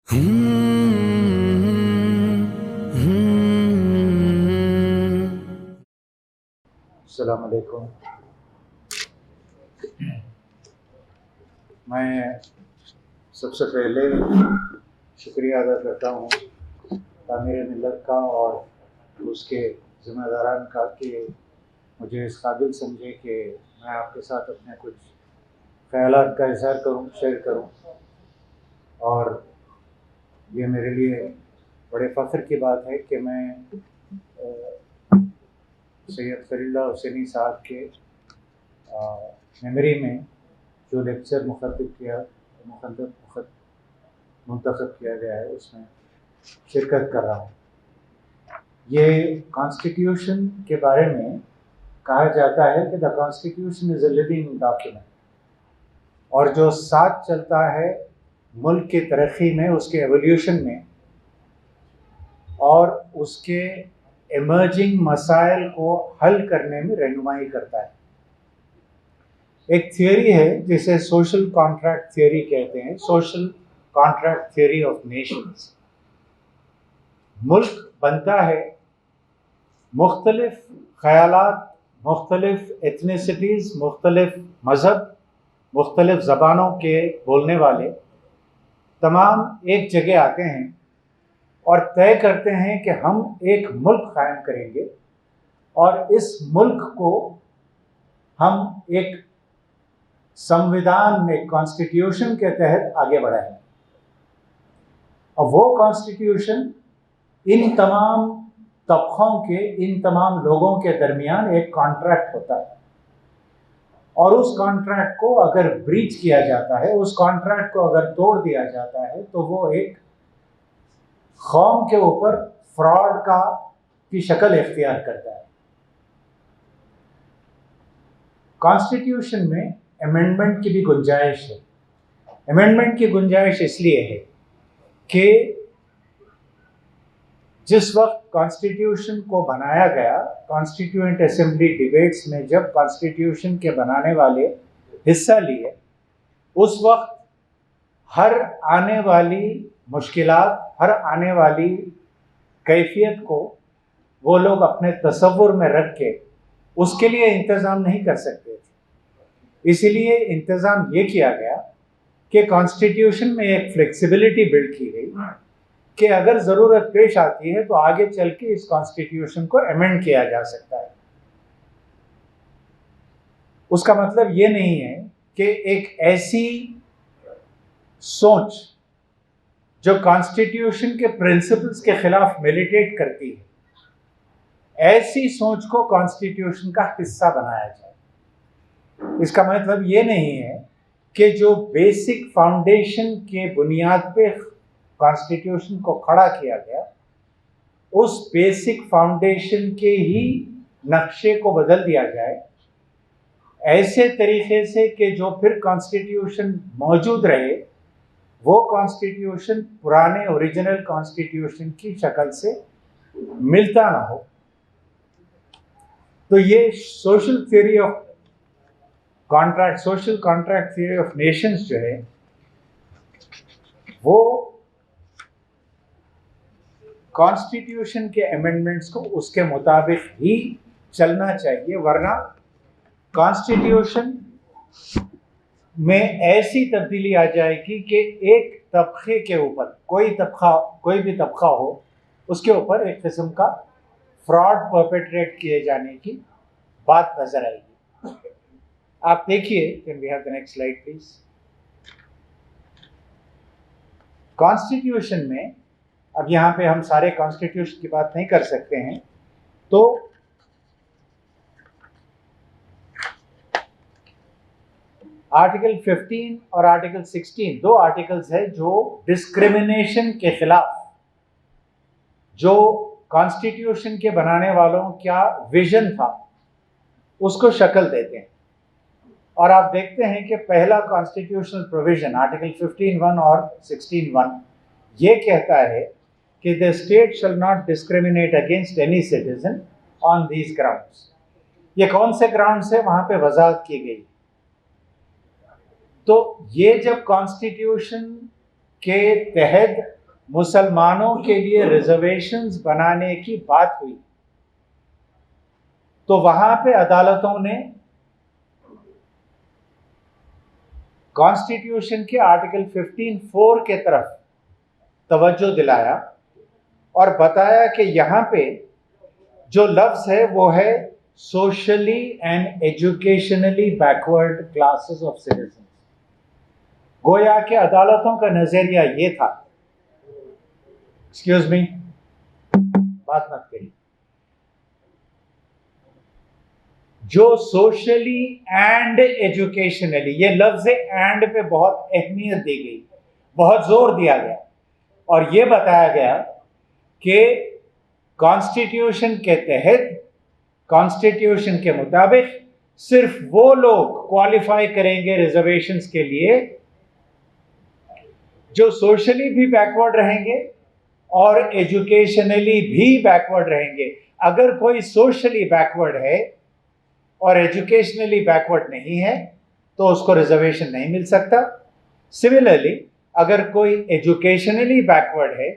अस्सलाम वालेकुम। मैं सबसे पहले शुक्रिया अदा करता हूँ तामीर मिल्लत का और उसके ज़िम्मेदारान का कि मुझे इस काबिल समझे कि मैं आपके साथ अपने कुछ ख़यालात का इज़हार करूँ, शेयर करूँ। और ये मेरे लिए बड़े फ़ख्र की बात है कि मैं सैयद फ़रीदुल्लाह हुसैनी साहब के मेमोरी में जो लेक्चर मुंतखब किया गया है उसमें शिरकत कर रहा हूँ। ये कॉन्स्टिट्यूशन के बारे में कहा जाता है कि the constitution is a living document, और जो साथ चलता है मुल्क की तरक्की में, उसके एवोल्यूशन में और उसके इमर्जिंग मसाइल को हल करने में रहनुमाई करता है। एक थियोरी है जिसे सोशल कॉन्ट्रैक्ट थियोरी कहते हैं, social contract theory of Nations. मुल्क बनता है मुख्तलिफ ख़यालात, मुख्तलिफ एथनिसिटीज़, मुख्तलिफ मज़हब, मुख्तलिफ ज़बानों के बोलने वाले तमाम एक जगह आते हैं और तय करते हैं कि हम एक मुल्क कायम करेंगे और इस मुल्क को हम एक संविधान में, कॉन्स्टिट्यूशन के तहत आगे बढ़ाएंगे। और वो कॉन्स्टिट्यूशन इन तमाम तबकों के, इन तमाम लोगों के दरमियान एक कॉन्ट्रैक्ट होता है, और उस कॉन्ट्रैक्ट को अगर ब्रीच किया जाता है, उस कॉन्ट्रैक्ट को अगर तोड़ दिया जाता है, तो वो एक कौम के ऊपर फ्रॉड की शक्ल इख्तियार करता है। कॉन्स्टिट्यूशन में अमेंडमेंट की भी गुंजाइश है। अमेंडमेंट की गुंजाइश इसलिए है कि जिस वक्त कॉन्स्टिट्यूशन को बनाया गया, कॉन्स्टिट्यूएंट असेंबली डिबेट्स में जब कॉन्स्टिट्यूशन के बनाने वाले हिस्सा लिए, उस वक्त हर आने वाली मुश्किलात, हर आने वाली कैफियत को वो लोग अपने तसव्वुर में रख के उसके लिए इंतज़ाम नहीं कर सकते थे। इसीलिए इंतज़ाम ये किया गया कि कॉन्स्टिट्यूशन में एक फ्लेक्सिबिलिटी बिल्ड की गई कि अगर ज़रूरत पेश आती है तो आगे चल के इस कॉन्स्टिट्यूशन को अमेंड किया जा सकता है। उसका मतलब ये नहीं है कि एक ऐसी सोच जो कॉन्स्टिट्यूशन के प्रिंसिपल्स के खिलाफ मिलिटेट करती है, ऐसी सोच को कॉन्स्टिट्यूशन का हिस्सा बनाया जाए। इसका मतलब ये नहीं है कि जो बेसिक फाउंडेशन के बुनियाद पे कॉन्स्टिट्यूशन को खड़ा किया गया, उस बेसिक फाउंडेशन के ही नक्शे को बदल दिया जाए ऐसे तरीके से कि जो फिर कॉन्स्टिट्यूशन मौजूद रहे, वो कॉन्स्टिट्यूशन पुराने ओरिजिनल कॉन्स्टिट्यूशन की शक्ल से मिलता ना हो। तो ये social theory of contract, social contract theory of Nations जो है, वो कॉन्स्टिट्यूशन के अमेंडमेंट्स को उसके मुताबिक ही चलना चाहिए, वरना कॉन्स्टिट्यूशन में ऐसी तब्दीली आ जाएगी कि एक तबके के ऊपर, कोई भी तबका हो, उसके ऊपर एक किस्म का फ्रॉड परपेट्रेट किए जाने की बात नजर आएगी। आप देखिए, can we have the next slide please. Constitution में, अब यहाँ पे हम सारे कॉन्स्टिट्यूशन की बात नहीं कर सकते हैं, तो आर्टिकल 15 और आर्टिकल 16 दो आर्टिकल्स है जो डिस्क्रिमिनेशन के खिलाफ, जो कॉन्स्टिट्यूशन के बनाने वालों का विजन था, उसको शक्ल देते हैं। और आप देखते हैं कि पहला कॉन्स्टिट्यूशनल प्रोविजन आर्टिकल 15(1) और 16(1) ये कहता है कि the state shall not discriminate against any citizen on these grounds. ये कौन से ग्राउंड्स है, वहां पे वजाहत की गई। तो ये जब कॉन्स्टिट्यूशन के तहत मुसलमानों के लिए रिजर्वेशंस बनाने की बात हुई, तो वहां पे अदालतों ने कॉन्स्टिट्यूशन के आर्टिकल 15(4) के तरफ तवज्जो दिलाया और बताया कि यहां पे जो लफ्ज है वो है socially and educationally backward classes of citizen. गोया के अदालतों का नजरिया ये था, एक्सक्यूज मी, बात मत करिए, जो सोशली एंड एजुकेशनली, ये लफ्ज एंड पे बहुत अहमियत दी गई, बहुत जोर दिया गया और ये बताया गया कि कॉन्स्टिट्यूशन के तहत, कॉन्स्टिट्यूशन के मुताबिक सिर्फ वो लोग क्वालिफाई करेंगे रिजर्वेशंस के लिए जो सोशली भी बैकवर्ड रहेंगे और एजुकेशनली भी बैकवर्ड रहेंगे। अगर कोई सोशली बैकवर्ड है और एजुकेशनली बैकवर्ड नहीं है तो उसको रिजर्वेशन नहीं मिल सकता। सिमिलरली अगर कोई एजुकेशनली बैकवर्ड है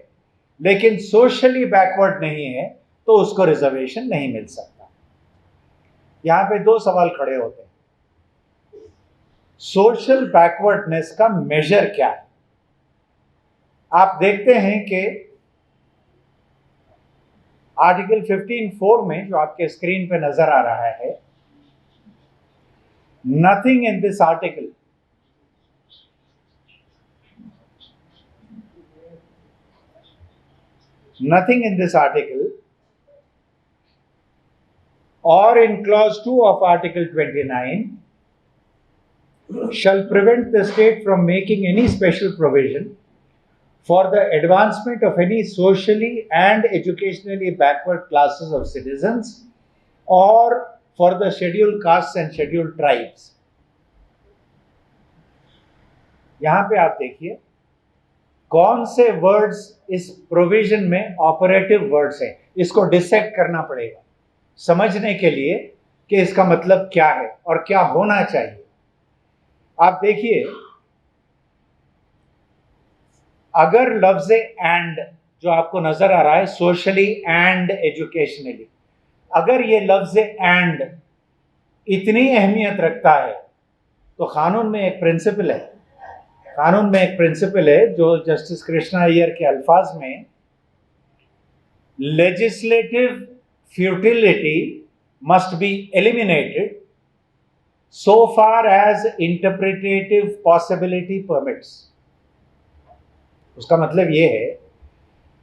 लेकिन सोशली बैकवर्ड नहीं है तो उसको रिजर्वेशन नहीं मिल सकता। यहां पे दो सवाल खड़े होते हैं, सोशल बैकवर्डनेस का मेजर क्या है? आप देखते हैं कि आर्टिकल 15(4) में जो आपके स्क्रीन पे नजर आ रहा है, nothing in this article or in clause 2 of article 29 shall prevent the state from making any special provision for the advancement of any socially and educationally backward classes of citizens or for the scheduled castes and scheduled tribes। यहां पे आप देखिए कौन से words इस provision में operative words हैं, इसको डिसेक्ट करना पड़ेगा समझने के लिए कि इसका मतलब क्या है और क्या होना चाहिए। आप देखिए, अगर लफ्ज एंड जो आपको नजर आ रहा है सोशली एंड एजुकेशनली, अगर ये लफ्ज एंड इतनी अहमियत रखता है तो कानून में एक प्रिंसिपल है, कानून में एक प्रिंसिपल है जो जस्टिस कृष्णा अय्यर के अल्फाज में legislative futility must be eliminated so far as interpretative possibility permits। उसका मतलब यह है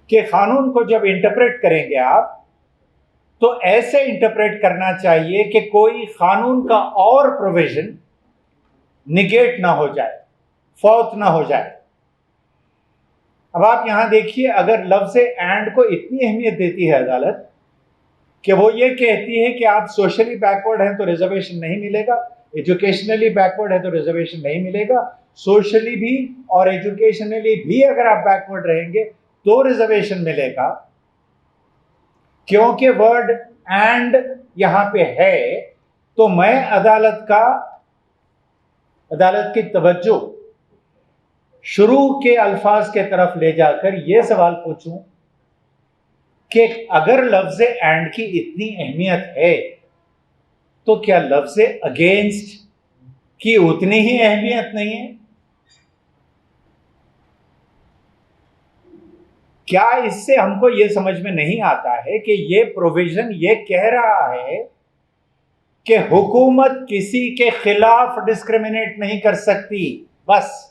कि कानून को जब इंटरप्रेट करेंगे आप तो ऐसे इंटरप्रेट करना चाहिए कि कोई कानून का और प्रोविजन निगेट ना हो जाए, फौत ना हो जाए। अब आप यहां देखिए, अगर लफ्ज एंड को इतनी अहमियत देती है अदालत कि वो ये कहती है कि आप सोशली बैकवर्ड हैं तो रिजर्वेशन नहीं मिलेगा, एजुकेशनली बैकवर्ड है तो रिजर्वेशन नहीं मिलेगा, सोशली भी और एजुकेशनली भी अगर आप बैकवर्ड रहेंगे तो रिजर्वेशन मिलेगा, क्योंकि वर्ड एंड यहां पे है, तो मैं अदालत की तवज्जो शुरू के अल्फाज के तरफ ले जाकर यह सवाल पूछूं कि अगर लफ्ज एंड की इतनी अहमियत है तो क्या लफ्ज अगेंस्ट की उतनी ही अहमियत नहीं है? क्या इससे हमको यह समझ में नहीं आता है कि यह प्रोविजन ये कह रहा है कि हुकूमत किसी के खिलाफ डिस्क्रिमिनेट नहीं कर सकती, बस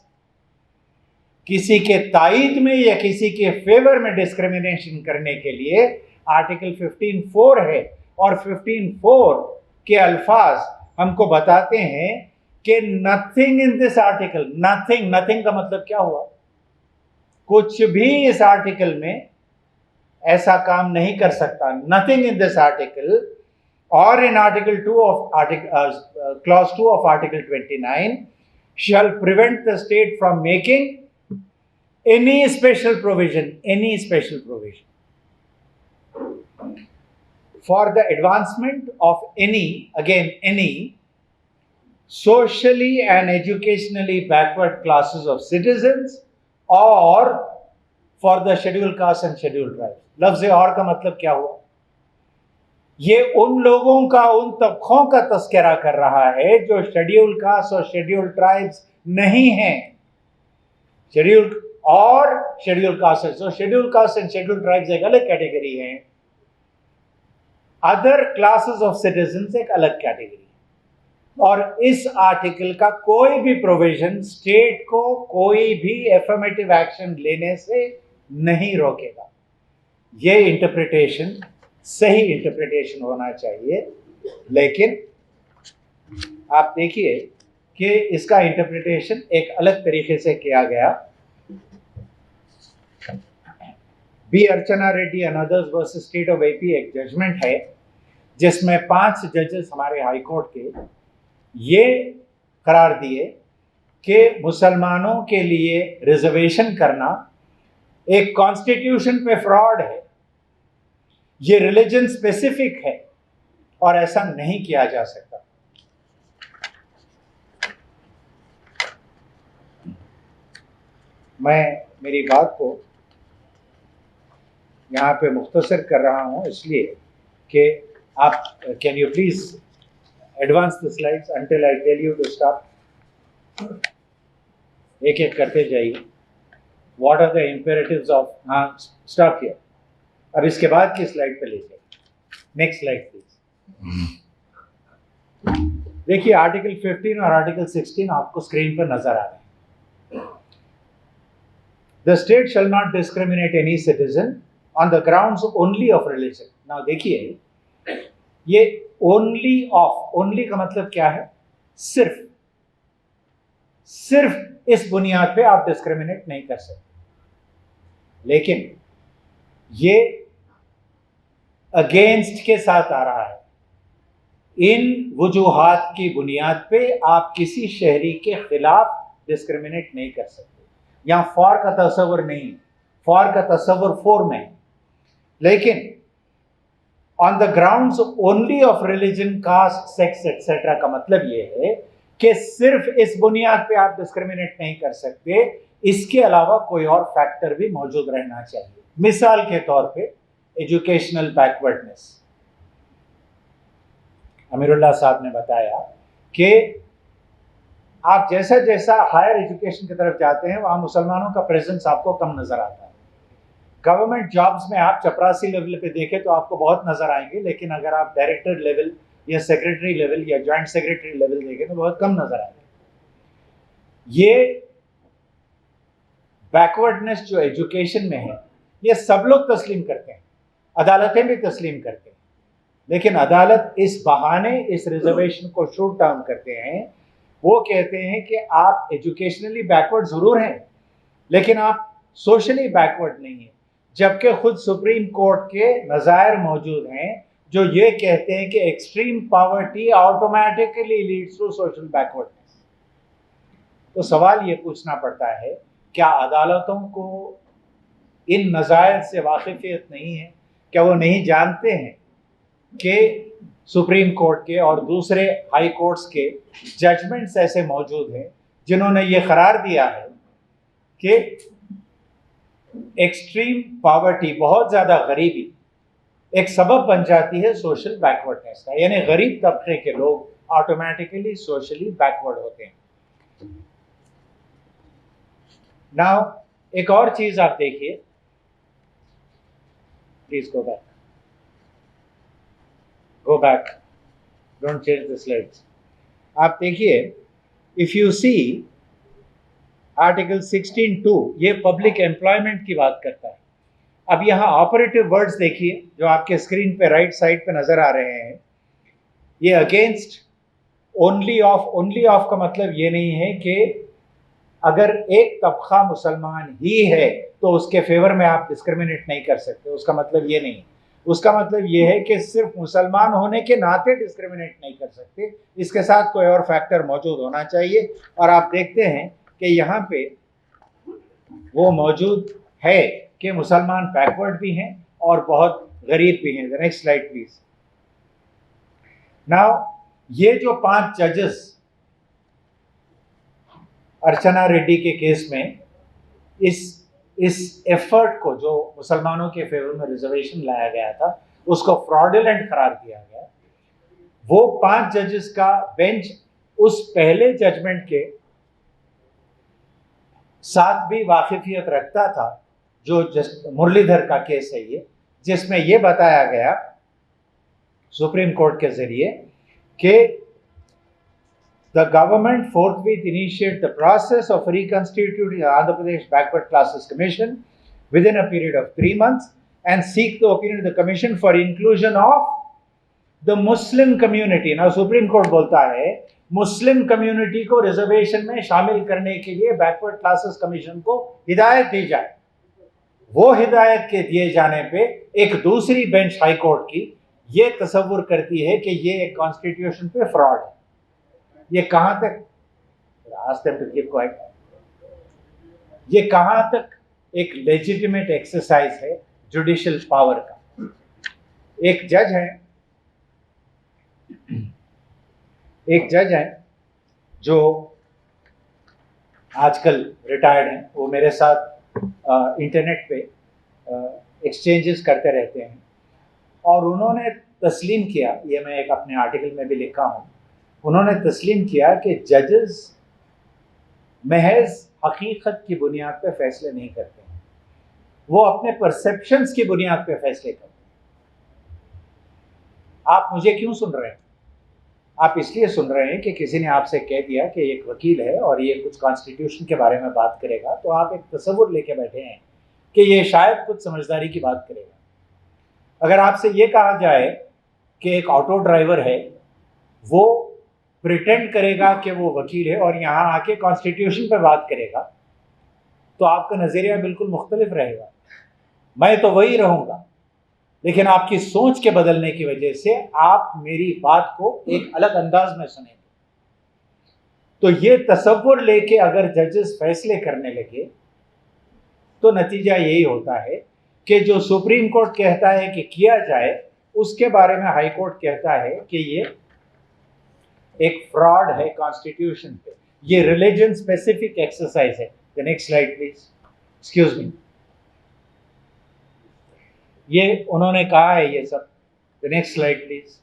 किसी के तायद में या किसी के फेवर में डिस्क्रिमिनेशन करने के लिए आर्टिकल 15(4) है। और 15(4) के अल्फाज हमको बताते हैं कि nothing in this article, nothing का मतलब क्या हुआ? कुछ भी इस आर्टिकल में ऐसा काम नहीं कर सकता। नथिंग इन दिस आर्टिकल और in article 2 of clause 2 of article 29 shall prevent the state from making any special provision for the advancement of any socially and educationally backward classes of citizens और for the schedule caste and schedule tribe. लफ्ज और का मतलब क्या हुआ? ये उन लोगों का, उन तबकों का तस्करा कर रहा है जो शेड्यूल कास्ट और शेड्यूल ट्राइब्स नहीं हैं। शेड्यूल और schedule caste, so schedule caste and schedule tribes एक अलग कैटेगरी है, अदर क्लासेस ऑफ सिटीजन्स एक अलग कैटेगरी है। और इस आर्टिकल का कोई भी प्रोविजन स्टेट को कोई भी एफर्मेटिव एक्शन लेने से नहीं रोकेगा। ये इंटरप्रिटेशन सही इंटरप्रिटेशन होना चाहिए, लेकिन आप देखिए कि इसका इंटरप्रिटेशन एक अलग तरीके से किया गया। B Archana Reddy and others versus state of AP एक जजमेंट है जिसमें 5 जजेस हमारे हाई कोर्ट के ये करार दिए कि मुसलमानों के लिए रिजर्वेशन करना एक कॉन्स्टिट्यूशन पे फ्रॉड है, ये रिलीजन स्पेसिफिक है और ऐसा नहीं किया जा सकता। मैं मेरी बात को यहाँ पे मुख्तसर कर रहा हूँ इसलिए कि आप can you please advance the slides until I tell you to stop. एक एक करते जाइए। What are the imperatives of, हाँ स्टॉप हियर। अब इसके बाद की स्लाइड पे ले जाइए। Next slide please. देखिए आर्टिकल 15 और आर्टिकल 16 आपको स्क्रीन पर नजर आ रहे हैं। The state shall not discriminate any citizen on the grounds only of religion. Now देखिए ये ओनली ऑफ, ओनली का मतलब क्या है? सिर्फ, सिर्फ इस बुनियाद पे आप डिस्क्रिमिनेट नहीं कर सकते। लेकिन ये अगेंस्ट के साथ आ रहा है। इन वजूहात की बुनियाद पे आप किसी शहरी के खिलाफ डिस्क्रिमिनेट नहीं कर सकते। यहां फॉर का तस्वर नहीं, फॉर का तस्वर फोर में, लेकिन on the grounds only of religion, caste, sex etcetera का मतलब यह है कि सिर्फ इस बुनियाद पे आप डिस्क्रिमिनेट नहीं कर सकते, इसके अलावा कोई और फैक्टर भी मौजूद रहना चाहिए। मिसाल के तौर पे एजुकेशनल बैकवर्डनेस। अमीरुल्लाह साहब ने बताया कि आप जैसा जैसा हायर एजुकेशन की तरफ जाते हैं वहां मुसलमानों का प्रेजेंस आपको कम नजर आता है। गवर्नमेंट जॉब्स में आप चपरासी लेवल पे देखें तो आपको बहुत नजर आएंगे, लेकिन अगर आप डायरेक्टर लेवल या सेक्रेटरी लेवल या जॉइंट सेक्रेटरी लेवल देखें तो बहुत कम नजर आएंगे। ये बैकवर्डनेस जो एजुकेशन में है ये सब लोग तस्लीम करते हैं, अदालतें भी तस्लीम करते हैं, लेकिन अदालत इस बहाने इस रिजर्वेशन को शूट डाउन करते हैं। वो कहते हैं कि आप एजुकेशनली बैकवर्ड जरूर हैं लेकिन आप सोशली बैकवर्ड नहीं हैं, जबकि खुद सुप्रीम कोर्ट के नज़ायर मौजूद हैं जो ये कहते हैं कि extreme poverty automatically leads to social backwardness. तो सवाल ये पूछना पड़ता है, क्या अदालतों को इन नज़ायर से वाकिफियत नहीं है? क्या वो नहीं जानते हैं कि सुप्रीम कोर्ट के और दूसरे हाई कोर्ट्स के जजमेंट्स ऐसे मौजूद हैं जिन्होंने ये करार दिया है कि एक्सट्रीम पॉवर्टी, बहुत ज़्यादा गरीबी, एक सबब बन जाती है सोशल बैकवर्डनेस का, यानी गरीब तबके के लोग ऑटोमेटिकली सोशली बैकवर्ड होते हैं। नाउ एक और चीज आप देखिए, please go back, don't change the slides. आप देखिए, इफ यू सी आर्टिकल 16(2) ये पब्लिक एम्प्लॉयमेंट की बात करता है। अब यहाँ ऑपरेटिव वर्ड्स देखिए जो आपके स्क्रीन पे राइट साइड पे नजर आ रहे हैं। ये against, only of, only of का मतलब ये नहीं है कि अगर एक तबका मुसलमान ही है तो उसके फेवर में आप डिस्क्रिमिनेट नहीं कर सकते, उसका मतलब ये नहीं। उसका मतलब ये है कि सिर्फ मुसलमान होने के नाते डिस्क्रिमिनेट नहीं कर सकते, इसके साथ कोई और फैक्टर मौजूद होना चाहिए। और आप देखते हैं कि यहाँ पे वो मौजूद है कि मुसलमान बैकवर्ड भी हैं और बहुत गरीब भी हैं। Next slide please. नाउ ये जो 5 जजेस अर्चना रेड्डी के केस में, इस एफर्ट को जो मुसलमानों के फेवर में रिजर्वेशन लाया गया था उसको फ्रॉडुलेंट करार दिया गया। वो 5 जजेस का बेंच उस पहले जजमेंट के साथ भी वाकिफियत रखता था जो मुरलीधर का केस है ये, जिसमें ये बताया गया सुप्रीम कोर्ट के जरिए कि the government forthwith initiate the process of reconstituting the Andhra Pradesh Backward Classes Commission within a period of 3 months and seek the opinion of the commission for inclusion of the Muslim community. Now Supreme Court बोलता है Muslim community को reservation में शामिल करने के लिए backward classes commission को हिदायत दी जाए। वो हिदायत के दिए जाने पे एक दूसरी बेंच हाई कोर्ट की ये तसव्वुर करती है कि ये एक कॉन्स्टिट्यूशन पे फ्रॉड है। ये कहां तक ये कहां तक एक लेजिटिमेट एक्सरसाइज है जुडिशियल पावर का। एक जज है जो आजकल रिटायर्ड हैं, वो मेरे साथ इंटरनेट पे एक्सचेंजेस करते रहते हैं और उन्होंने तस्लीम किया, ये मैं एक अपने आर्टिकल में भी लिखा हूँ, उन्होंने तस्लीम किया कि जजेस महज हकीकत की बुनियाद पे फैसले नहीं करते हैं, वो अपने परसेप्शंस की बुनियाद पे फैसले करते हैं। आप मुझे क्यों सुन रहे हैं? आप इसलिए सुन रहे हैं कि किसी ने आपसे कह दिया कि एक वकील है और ये कुछ कॉन्स्टिट्यूशन के बारे में बात करेगा, तो आप एक तसव्वुर लेके बैठे हैं कि ये शायद कुछ समझदारी की बात करेगा। अगर आपसे ये कहा जाए कि एक ऑटो ड्राइवर है, वो प्रिटेंड करेगा कि वो वकील है और यहाँ आके कॉन्स्टिट्यूशन पर बात करेगा, तो आपका नज़रिया बिल्कुल मुख्तलिफ रहेगा। मैं तो वही रहूँगा, लेकिन आपकी सोच के बदलने की वजह से आप मेरी बात को एक अलग अंदाज में सुनेंगे। तो ये तसव्वुर लेके अगर जजेस फैसले करने लगे तो नतीजा यही होता है कि जो सुप्रीम कोर्ट कहता है कि किया जाए, उसके बारे में हाई कोर्ट कहता है कि ये एक फ्रॉड है कॉन्स्टिट्यूशन पे, ये रिलीजन स्पेसिफिक एक्सरसाइज है। The next slide please. Excuse me, ये उन्होंने कहा है ये सब। The next slide please.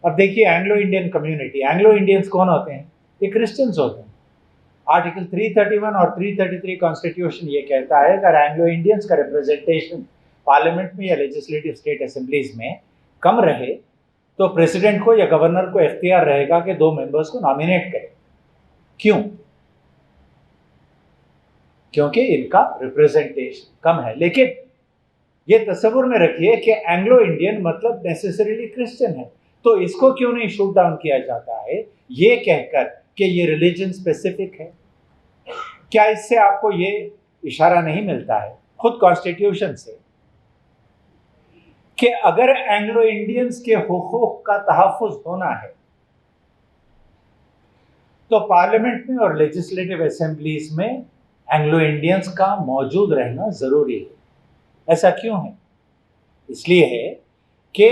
अब देखिए Anglo Indian community, Anglo Indians कौन होते हैं? ये क्रिश्चियंस होते हैं। आर्टिकल 331 और 333 कॉन्स्टिट्यूशन ये कहता है अगर एंग्लो इंडियंस का रिप्रेजेंटेशन पार्लियामेंट में या लेजिस्लेटिव स्टेट असेंबलीज में कम रहे तो प्रेसिडेंट को या गवर्नर को इख्तियार रहेगा कि 2 मेंबर्स को नॉमिनेट करे। क्यों? क्योंकि इनका रिप्रेजेंटेशन कम है। लेकिन ये तस्वुर में रखिए कि एंग्लो इंडियन मतलब नेसेसरीली क्रिश्चियन है, तो इसको क्यों नहीं शूट डाउन किया जाता है ये कहकर कि ये रिलीजन स्पेसिफिक है? क्या इससे आपको ये इशारा नहीं मिलता है खुद कॉन्स्टिट्यूशन से कि अगर एंग्लो इंडियंस के हुकूक का तहफ़्फ़ुज़ होना है तो पार्लियामेंट में और लेजिस्लेटिव असेंबलीज में एंग्लो इंडियंस का मौजूद रहना जरूरी है। ऐसा क्यों है? इसलिए है कि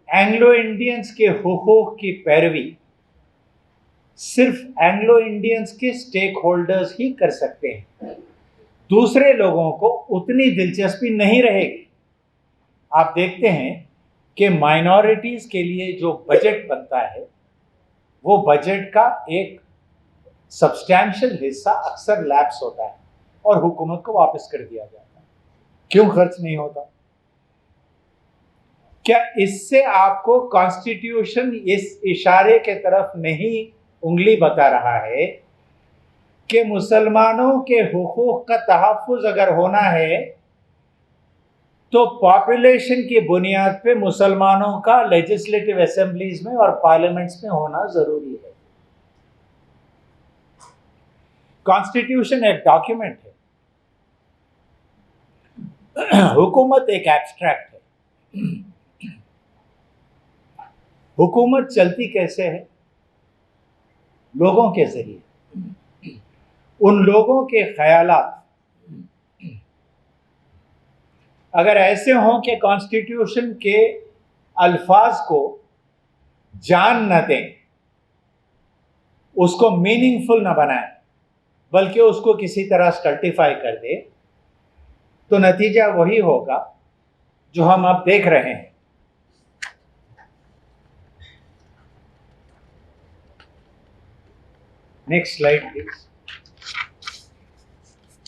एंग्लो इंडियंस के हुकूक की पैरवी सिर्फ एंग्लो इंडियंस के स्टेक होल्डर्स ही कर सकते हैं, दूसरे लोगों को उतनी दिलचस्पी नहीं रहेगी। आप देखते हैं कि माइनॉरिटीज के लिए जो बजट बनता है वो बजट का एक सब्सटैंशियल हिस्सा अक्सर लैप्स होता है और हुकूमत को वापस कर दिया जाता है। क्यों खर्च नहीं होता? क्या इससे आपको कॉन्स्टिट्यूशन इस इशारे के तरफ नहीं उंगली बता रहा है कि मुसलमानों के हुकूक का तहफ़्फ़ुज़ अगर होना है तो पॉपुलेशन की बुनियाद पे मुसलमानों का लेजिस्लेटिव असेंबलीज में और पार्लियामेंट्स में होना जरूरी है। कॉन्स्टिट्यूशन एक डॉक्यूमेंट है, हुकूमत एक एब्स्ट्रैक्ट है। हुकूमत चलती कैसे है? लोगों के जरिए। उन लोगों के ख्यालात अगर ऐसे हों कि कॉन्स्टिट्यूशन के अल्फाज को जान न दें, उसको मीनिंगफुल न बनाएं, बल्कि उसको किसी तरह स्टल्टिफाई कर दे, तो नतीजा वही होगा जो हम अब देख रहे हैं। Next slide please.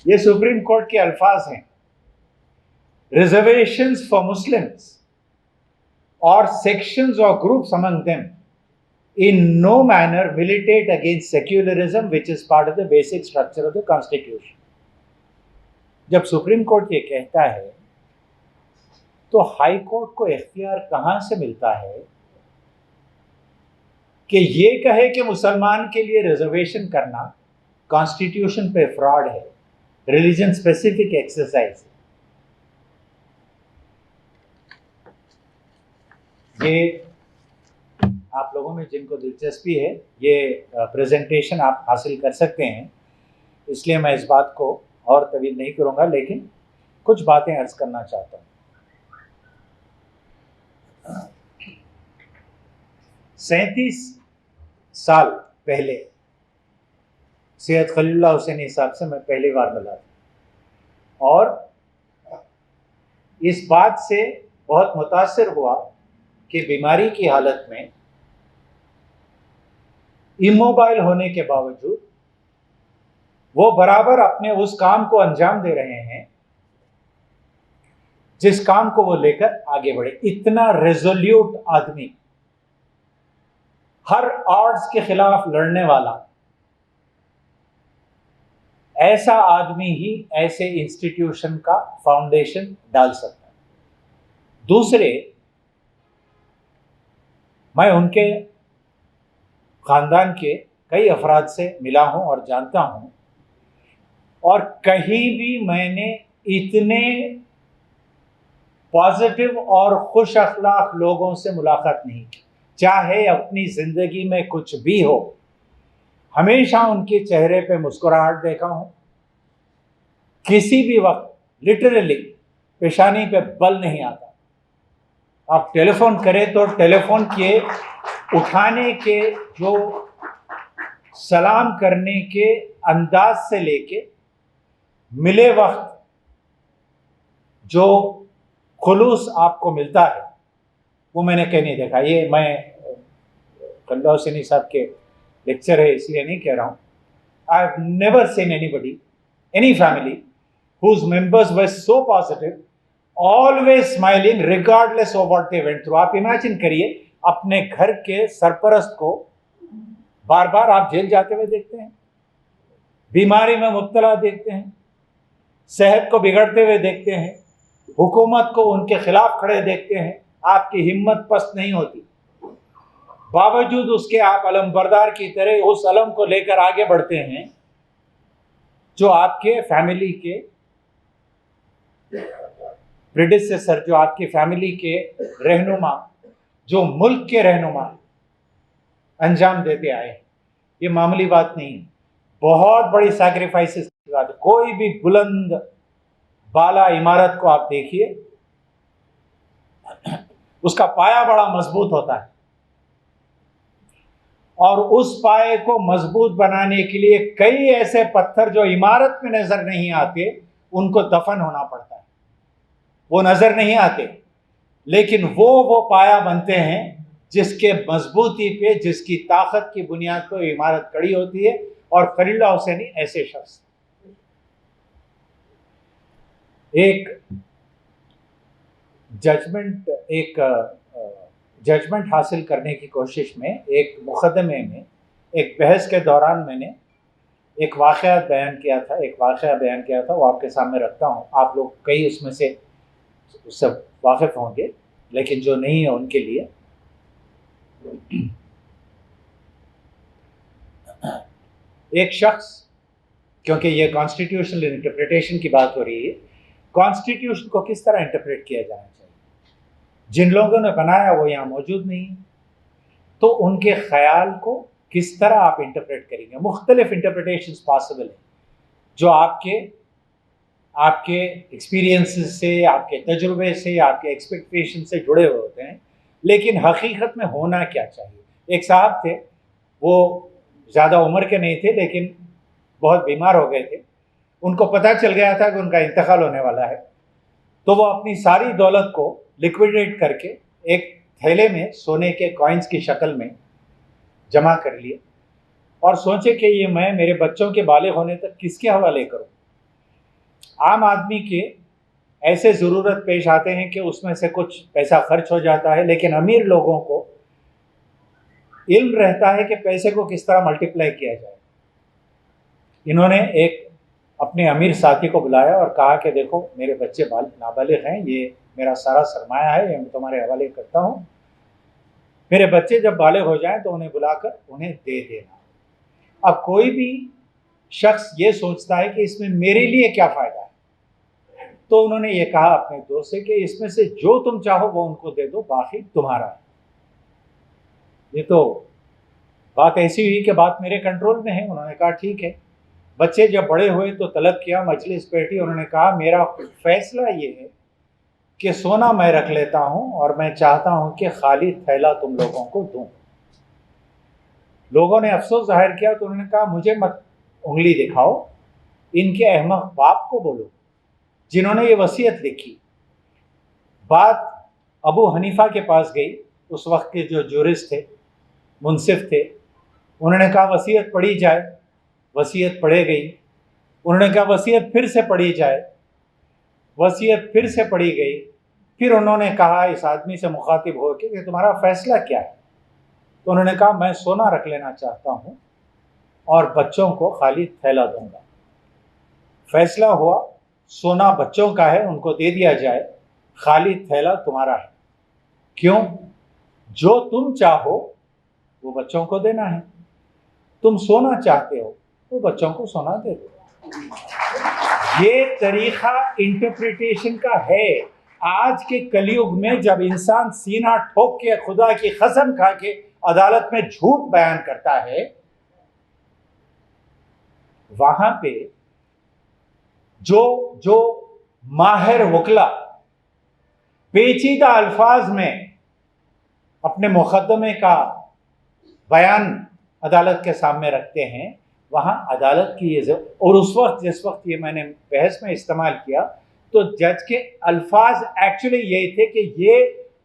ये सुप्रीम कोर्ट के अल्फाज हैं, रिजर्वेशंस फॉर मुस्लिम्स और सेक्शंस और groups among them in no manner militate against secularism which is part of the basic structure of the constitution। जब सुप्रीम कोर्ट ये कहता है तो हाई कोर्ट को इख्तियार कहां से मिलता है कि ये कहे कि मुसलमान के लिए रिजर्वेशन करना कॉन्स्टिट्यूशन पे फ्रॉड है, रिलीजन स्पेसिफिक एक्सरसाइज है। ये आप लोगों में जिनको दिलचस्पी है ये प्रेजेंटेशन आप हासिल कर सकते हैं, इसलिए मैं इस बात को और तवील नहीं करूंगा, लेकिन कुछ बातें अर्ज करना चाहता हूँ। 37 साल पहले सैयद खलीलुल्लाह हुसैनी साहब से मैं पहली बार मिला था और इस बात से बहुत मुतासिर हुआ कि बीमारी की हालत में इमोबाइल होने के बावजूद वो बराबर अपने उस काम को अंजाम दे रहे हैं जिस काम को वो लेकर आगे बढ़े। इतना रेजोल्यूट आदमी, हर ऑड्स के खिलाफ लड़ने वाला, ऐसा आदमी ही ऐसे इंस्टीट्यूशन का फाउंडेशन डाल सकता है। दूसरे, मैं उनके खानदान के कई अफराद से मिला हूं और जानता हूं, और कहीं भी मैंने इतने पॉजिटिव और खुश अखलाक लोगों से मुलाकात नहीं की। चाहे अपनी जिंदगी में कुछ भी हो, हमेशा उनके चेहरे पे मुस्कुराहट देखा हूं। किसी भी वक्त लिटरली पेशानी पे बल नहीं आता। आप टेलीफोन करें तो टेलीफोन के उठाने के, जो सलाम करने के अंदाज से लेके मिले वक्त जो खुलूस आपको मिलता है वो मैंने कहीं नहीं देखा। ये मैं खलीलुल्लाह हुसैनी साहब के लेक्चर है इसलिए नहीं कह रहा हूँ। I have never seen anybody, any family whose members were so positive, always smiling regardless of what they went through। आप इमेजिन करिए, अपने घर के सरपरस्त को बार बार आप जेल जाते हुए देखते हैं, बीमारी में मुब्तला देखते हैं, सेहत को बिगड़ते हुए देखते हैं, हुकूमत को उनके खिलाफ खड़े देखते हैं, आपकी हिम्मत पस्त नहीं होती। बावजूद उसके आप अलम बरदार की तरह उस अलम को लेकर आगे बढ़ते हैं जो आपके फैमिली के प्रेडिसेसर, जो आपकी फैमिली के रहनुमा, जो मुल्क के रहनुमा अंजाम देते आए हैं। ये मामूली बात नहीं है, बहुत बड़ी सैक्रिफाइसेस की बात है। कोई भी बुलंद बाला इमारत को आप देखिए, उसका पाया बड़ा मजबूत होता है, और उस पाए को मजबूत बनाने के लिए कई ऐसे पत्थर जो इमारत में नजर नहीं आते उनको दफन होना पड़ता है। वो नजर नहीं आते, लेकिन वो पाया बनते हैं जिसके मजबूती पे, जिसकी ताकत की बुनियाद पर इमारत खड़ी होती है। और खलीलुल्लाह हुसैनी ऐसे शख्स, एक जजमेंट हासिल करने की कोशिश में, एक मुकदमे में, एक बहस के दौरान मैंने एक वाक़या बयान किया था, वो आपके सामने रखता हूँ। आप लोग कई उसमें से उससे वाकिफ होंगे, लेकिन जो नहीं है उनके लिए। एक शख्स, क्योंकि ये कॉन्स्टिट्यूशनल इंटरप्रिटेशन की बात हो रही है, कॉन्स्टिट्यूशन को किस तरह इंटरप्रेट किया जाना चाहिए, जिन लोगों ने बनाया वो यहाँ मौजूद नहीं, तो उनके ख्याल को किस तरह आप इंटरप्रेट करेंगे। मुख्तलिफ इंटरप्रिटेशंस पॉसिबल है, जो आपके एक्सपीरियंसेस से, आपके तजुर्बे से, आपके एक्सपेक्टेशन से जुड़े हुए होते हैं। लेकिन हकीकत में होना क्या चाहिए। एक साहब थे, वो ज़्यादा उम्र के नहीं थे, लेकिन बहुत बीमार हो गए थे, उनको पता चल गया था कि उनका इंतकाल होने वाला है, तो वो अपनी सारी दौलत को लिक्विडेट करके एक थैले में सोने के कॉइन्स की शक्ल में जमा कर लिए और सोचे कि ये मैं मेरे बच्चों के बालिग होने तक किसके हवाले करूं। आम आदमी के ऐसे ज़रूरत पेश आते हैं कि उसमें से कुछ पैसा खर्च हो जाता है, लेकिन अमीर लोगों को इल्म रहता है कि पैसे को किस तरह मल्टीप्लाई किया जाए। इन्होंने एक अपने अमीर साथी को बुलाया और कहा कि देखो मेरे बच्चे नाबालिग हैं, ये मेरा सारा सरमाया है, ये मैं तुम्हारे हवाले करता हूँ, मेरे बच्चे जब बालिग हो जाएं तो उन्हें बुलाकर उन्हें दे देना। अब कोई भी शख्स ये सोचता है कि इसमें मेरे लिए क्या फ़ायदा है, तो उन्होंने ये कहा अपने दोस्त से कि इसमें से जो तुम चाहो वो उनको दे दो, बाकी तुम्हारा है। ये तो बात ऐसी हुई कि बात मेरे कंट्रोल में है। उन्होंने कहा ठीक है। बच्चे जब बड़े हुए तो तलब किया, मजलिस बैठी, उन्होंने कहा मेरा फैसला ये है कि सोना मैं रख लेता हूं और मैं चाहता हूं कि खाली थैला तुम लोगों को दूं। लोगों ने अफसोस जाहिर किया तो उन्होंने कहा मुझे मत उंगली दिखाओ, इनके अहमक बाप को बोलो जिन्होंने ये वसीयत लिखी। बात अबू हनीफा के पास गई, उस वक्त के जो जूरिस्ट थे, मुंसिफ थे। उन्होंने कहा वसीयत पढ़ी जाए। वसीयत पढ़ी गई। उन्होंने कहा वसीयत फिर से पढ़ी जाए। वसीयत फिर से पढ़ी गई। फिर उन्होंने कहा इस आदमी से मुखातिब होकर कि तुम्हारा फैसला क्या है? तो उन्होंने कहा मैं सोना रख लेना चाहता हूँ और बच्चों को खाली थैला दूंगा। फैसला हुआ सोना बच्चों का है, उनको दे दिया जाए, खाली थैला तुम्हारा है। क्यों? जो तुम चाहो वो बच्चों को देना है। तुम सोना चाहते हो तो बच्चों को सोना दे दो। ये तरीका इंटरप्रिटेशन का है। आज के कलयुग में जब इंसान सीना ठोक के खुदा की कसम खा के अदालत में झूठ बयान करता है, वहां पे जो माहिर वकला पेचीदा अल्फाज में अपने मुकदमे का बयान अदालत के सामने रखते हैं, वहाँ अदालत की ये और उस वक्त जिस वक्त ये मैंने बहस में इस्तेमाल किया तो जज के अल्फाज एक्चुअली यही थे कि ये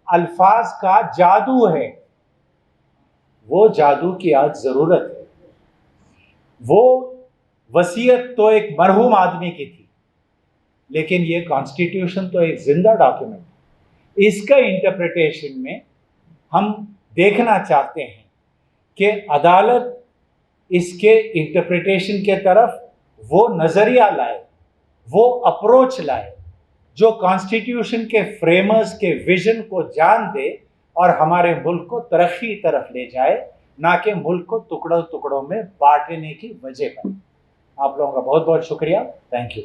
अल्फाज का जादू है। वो जादू की आज ज़रूरत है। वो वसीयत तो एक मरहूम आदमी की थी, लेकिन ये कॉन्स्टिट्यूशन तो एक जिंदा डॉक्यूमेंट है। इसका इंटरप्रिटेशन में हम देखना चाहते हैं कि अदालत इसके इंटरप्रिटेशन के तरफ वो नज़रिया लाए, वो अप्रोच लाए जो कॉन्स्टिट्यूशन के फ्रेमर्स के विजन को जान दे और हमारे मुल्क को तरक्की तरफ ले जाए, ना कि मुल्क को टुकड़ों टुकड़ों में बांटने की वजह बने। आप लोगों का बहुत बहुत शुक्रिया। Thank you.